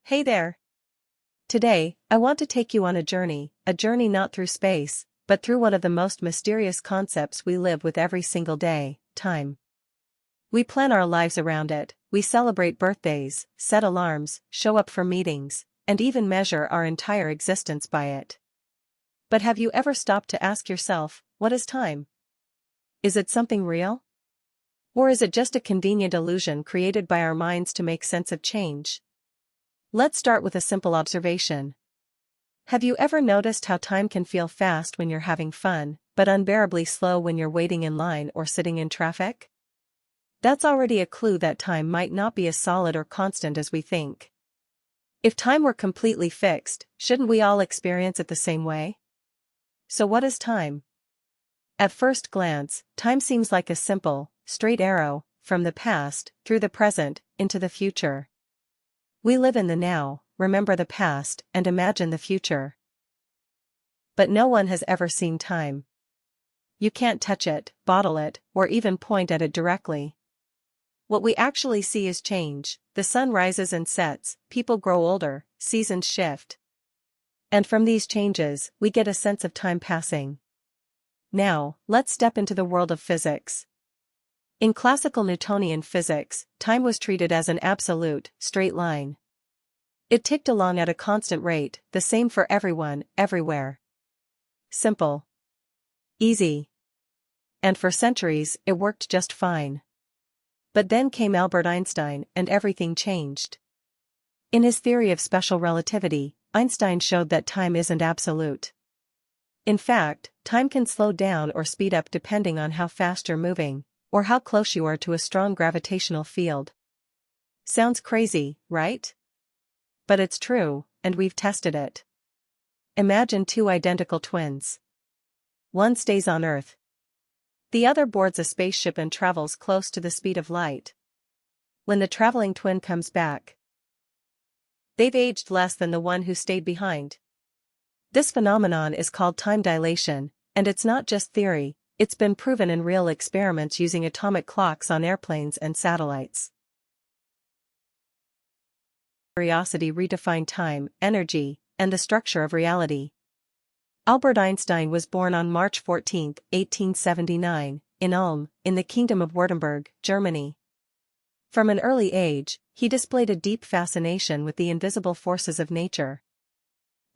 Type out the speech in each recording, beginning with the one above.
Hey there! Today, I want to take you on a journey not through space, but through one of the most mysterious concepts we live with every single day: time. We plan our lives around it, we celebrate birthdays, set alarms, show up for meetings, and even measure our entire existence by it. But have you ever stopped to ask yourself, what is time? Is it something real? Or is it just a convenient illusion created by our minds to make sense of change? Let's start with a simple observation. Have you ever noticed how time can feel fast when you're having fun, but unbearably slow when you're waiting in line or sitting in traffic? That's already a clue that time might not be as solid or constant as we think. If time were completely fixed, shouldn't we all experience it the same way? So what is time? At first glance, time seems like a simple, straight arrow, from the past, through the present, into the future. We live in the now, remember the past, and imagine the future. But no one has ever seen time. You can't touch it, bottle it, or even point at it directly. What we actually see is change. The sun rises and sets, people grow older, seasons shift. And from these changes, we get a sense of time passing. Now, let's step into the world of physics. In classical Newtonian physics, time was treated as an absolute, straight line. It ticked along at a constant rate, the same for everyone, everywhere. Simple. Easy. And for centuries, it worked just fine. But then came Albert Einstein, and everything changed. In his theory of special relativity, Einstein showed that time isn't absolute. In fact, time can slow down or speed up depending on how fast you're moving, or how close you are to a strong gravitational field. Sounds crazy, right? But it's true, and we've tested it. Imagine two identical twins. One stays on Earth. The other boards a spaceship and travels close to the speed of light. When the traveling twin comes back, they've aged less than the one who stayed behind. This phenomenon is called time dilation, and it's not just theory, it's been proven in real experiments using atomic clocks on airplanes and satellites. Curiosity redefined time, energy, and the structure of reality. Albert Einstein was born on March 14, 1879, in Ulm, in the Kingdom of Württemberg, Germany. From an early age, he displayed a deep fascination with the invisible forces of nature.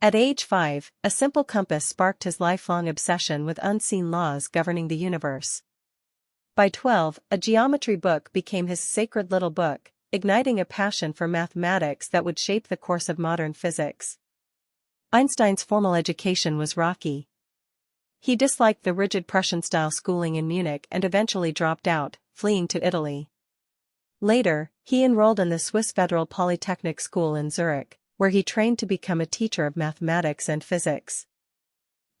At age 5, a simple compass sparked his lifelong obsession with unseen laws governing the universe. By 12, a geometry book became his sacred little book, igniting a passion for mathematics that would shape the course of modern physics. Einstein's formal education was rocky. He disliked the rigid Prussian-style schooling in Munich and eventually dropped out, fleeing to Italy. Later, he enrolled in the Swiss Federal Polytechnic School in Zurich, where he trained to become a teacher of mathematics and physics.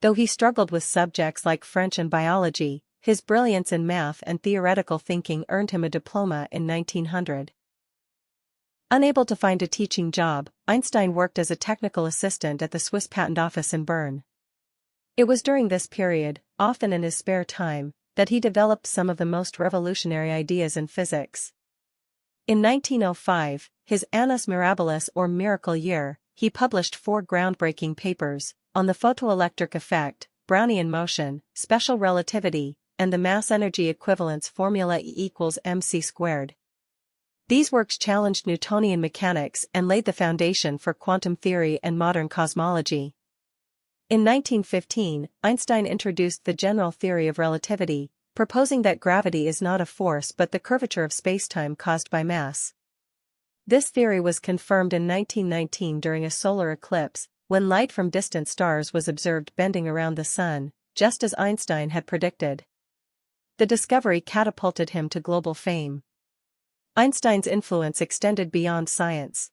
Though he struggled with subjects like French and biology, his brilliance in math and theoretical thinking earned him a diploma in 1900. Unable to find a teaching job, Einstein worked as a technical assistant at the Swiss Patent Office in Bern. It was during this period, often in his spare time, that he developed some of the most revolutionary ideas in physics. In 1905, his Annus Mirabilis or Miracle Year, he published 4 groundbreaking papers on the photoelectric effect, Brownian motion, special relativity, and the mass-energy equivalence formula E=mc². These works challenged Newtonian mechanics and laid the foundation for quantum theory and modern cosmology. In 1915, Einstein introduced the general theory of relativity, proposing that gravity is not a force but the curvature of spacetime caused by mass. This theory was confirmed in 1919 during a solar eclipse, when light from distant stars was observed bending around the sun, just as Einstein had predicted. The discovery catapulted him to global fame. Einstein's influence extended beyond science.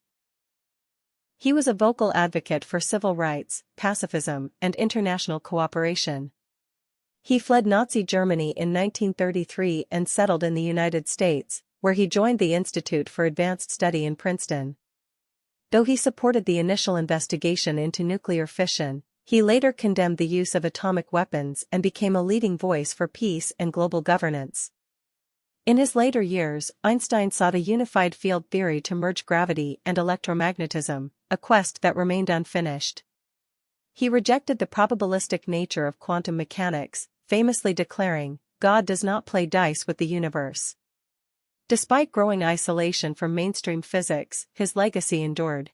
He was a vocal advocate for civil rights, pacifism, and international cooperation. He fled Nazi Germany in 1933 and settled in the United States, where he joined the Institute for Advanced Study in Princeton. Though he supported the initial investigation into nuclear fission, he later condemned the use of atomic weapons and became a leading voice for peace and global governance. In his later years, Einstein sought a unified field theory to merge gravity and electromagnetism, a quest that remained unfinished. He rejected the probabilistic nature of quantum mechanics, famously declaring, "God does not play dice with the universe." Despite growing isolation from mainstream physics, his legacy endured.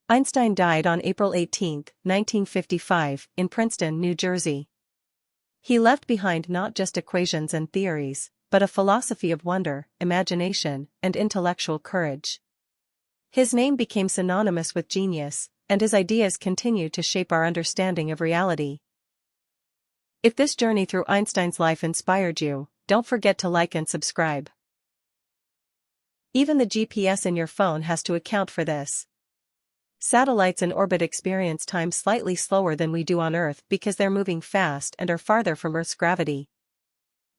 Einstein died on April 18, 1955, in Princeton, New Jersey. He left behind not just equations and theories, but a philosophy of wonder, imagination, and intellectual courage. His name became synonymous with genius, and his ideas continue to shape our understanding of reality. If this journey through Einstein's life inspired you, don't forget to like and subscribe. Even the GPS in your phone has to account for this. Satellites in orbit experience time slightly slower than we do on Earth because they're moving fast and are farther from Earth's gravity.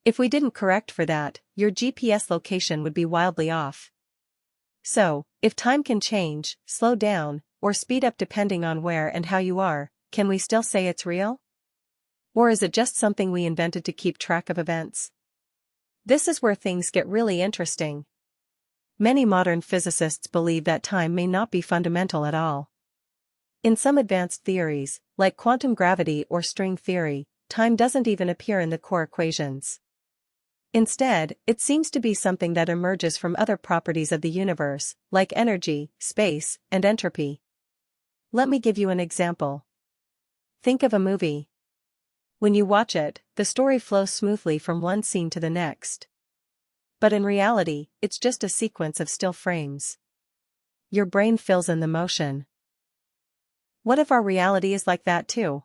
If we didn't correct for that, your GPS location would be wildly off. So, if time can change, slow down, or speed up depending on where and how you are, can we still say it's real? Or is it just something we invented to keep track of events? This is where things get really interesting. Many modern physicists believe that time may not be fundamental at all. In some advanced theories, like quantum gravity or string theory, time doesn't even appear in the core equations. Instead, it seems to be something that emerges from other properties of the universe, like energy, space, and entropy. Let me give you an example. Think of a movie. When you watch it, the story flows smoothly from one scene to the next. But in reality, it's just a sequence of still frames. Your brain fills in the motion. What if our reality is like that too?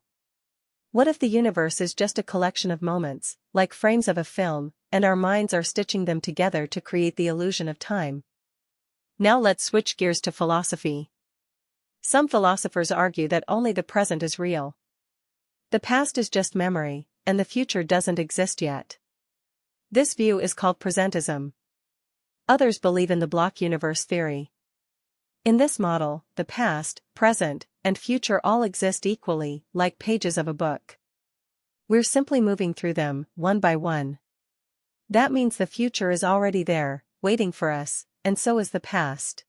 What if the universe is just a collection of moments, like frames of a film, and our minds are stitching them together to create the illusion of time? Now let's switch gears to philosophy. Some philosophers argue that only the present is real. The past is just memory, and the future doesn't exist yet. This view is called presentism. Others believe in the block universe theory. In this model, the past, present, and future all exist equally, like pages of a book. We're simply moving through them, one by one. That means the future is already there, waiting for us, and so is the past.